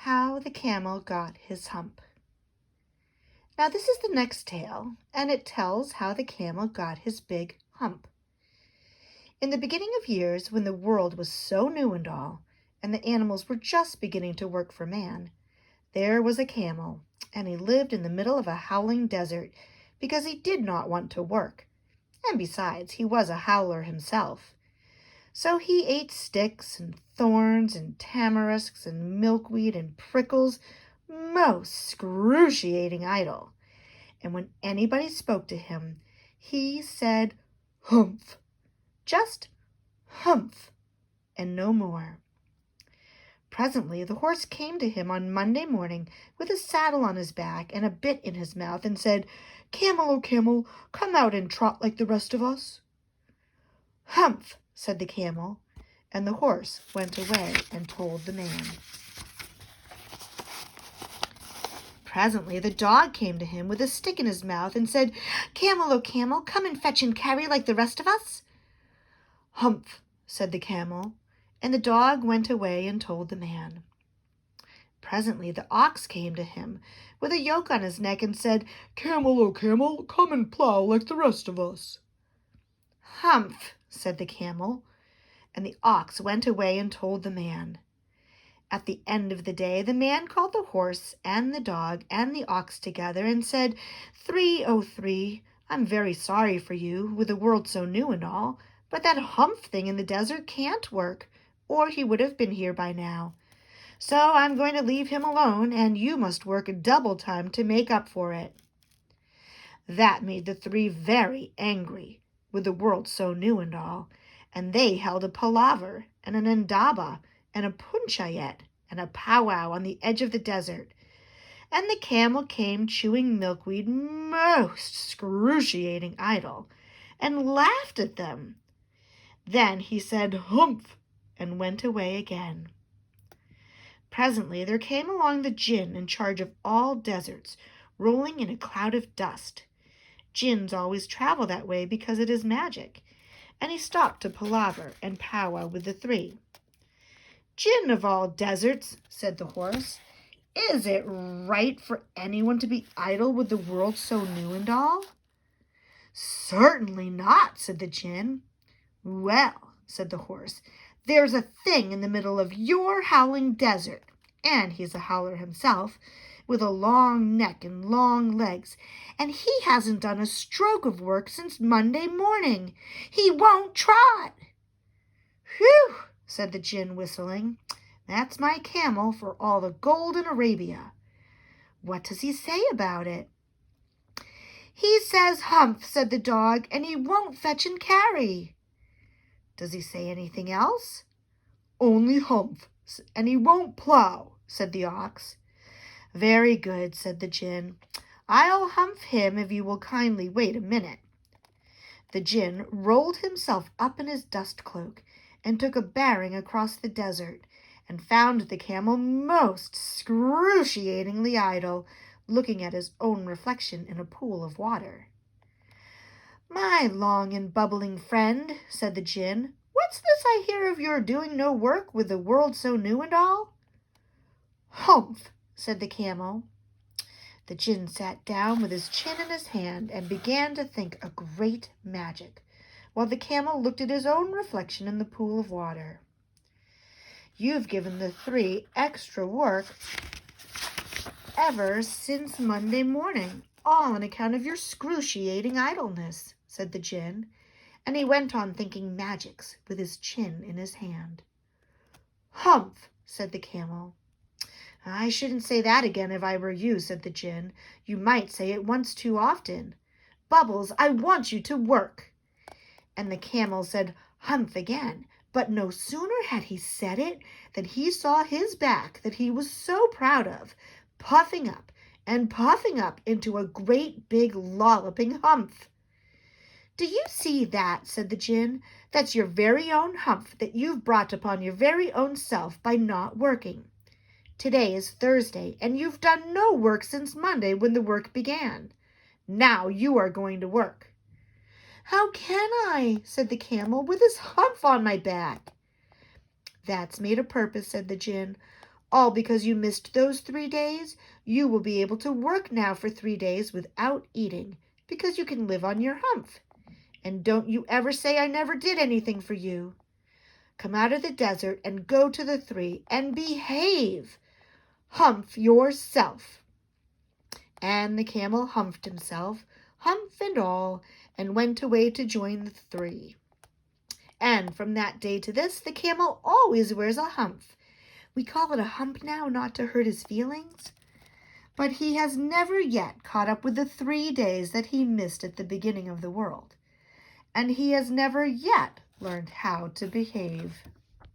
How the Camel Got His Hump. Now this is the next tale, and it tells how the camel got his big hump. In the beginning of years, when the world was so new and all, and the animals were just beginning to work for man, there was a camel, and he lived in the middle of a howling desert because he did not want to work, and besides, he was a howler himself. So he ate sticks and thorns and tamarisks and milkweed and prickles, most excruciating idle. And when anybody spoke to him, he said, "Humph," just humph, and no more. Presently the horse came to him on Monday morning with a saddle on his back and a bit in his mouth and said, "Camel, O camel, come out and trot like the rest of us." "Humph," said the camel, and the horse went away and told the man. Presently the dog came to him with a stick in his mouth and said, "Camel, O camel, come and fetch and carry like the rest of us." "Humph," said the camel, and the dog went away and told the man. Presently the ox came to him with a yoke on his neck and said, "Camel, O camel, come and plow like the rest of us." "Humph," said the camel, and the ox went away and told the man. At the end of the day, the man called the horse and the dog and the ox together and said, "Three, O three, I'm very sorry for you, with the world so new and all, but that humph thing in the desert can't work, or he would have been here by now. So I'm going to leave him alone, and you must work double time to make up for it." That made the three very angry, with the world so new and all, and they held a palaver and an indaba and a punchayet and a powwow on the edge of the desert, and the camel came chewing milkweed most excruciating idle, and laughed at them. Then he said, "Humph," and went away again. Presently there came along the djinn in charge of all deserts, rolling in a cloud of dust. Djinns always travel that way because it is magic, and he stopped to palaver and powwow with the three. "Djinn of all deserts," said the horse, "is it right for anyone to be idle with the world so new and all?" "Certainly not," said the djinn. "Well," said the horse, "there's a thing in the middle of your howling desert, and he's a howler himself, with a long neck and long legs, and he hasn't done a stroke of work since Monday morning. He won't trot." "Whew," said the djinn, whistling. "That's my camel for all the gold in Arabia. What does he say about it?" "He says humph," said the dog, "and he won't fetch and carry." "Does he say anything else?" "Only humph, and he won't plow," said the ox. "Very good," said the djinn. "I'll humph him if you will kindly wait a minute." The djinn rolled himself up in his dust cloak and took a bearing across the desert, and found the camel most excruciatingly idle, looking at his own reflection in a pool of water. "My long and bubbling friend," said the djinn, "what's this I hear of your doing no work with the world so new and all?" "Humph," said the camel. The djinn sat down with his chin in his hand and began to think a great magic, while the camel looked at his own reflection in the pool of water. "You've given the three extra work ever since Monday morning, all on account of your excruciating idleness," said the djinn, and he went on thinking magics with his chin in his hand. "Humph," said the camel. "I shouldn't say that again if I were you," said the djinn. "You might say it once too often. Bubbles, I want you to work." And the camel said humph again, but no sooner had he said it than he saw his back that he was so proud of, puffing up and puffing up into a great big lolloping humph. "Do you see that?" said the djinn. "That's your very own humph that you've brought upon your very own self by not working. Today is Thursday, and you've done no work since Monday when the work began. Now you are going to work." "How can I?" said the camel, "with his humph on my back?" "That's made a purpose," said the djinn. All because you missed those 3 days. You will be able to work now for 3 days without eating, because you can live on your hump. And don't you ever say I never did anything for you. Come out of the desert and go to the 3 and behave. Hump yourself." And the camel humped himself, hump and all, and went away to join the 3. And from that day to this, the camel always wears a hump. We call it a hump now, not to hurt his feelings. But he has never yet caught up with the 3 days that he missed at the beginning of the world. And he has never yet learned how to behave.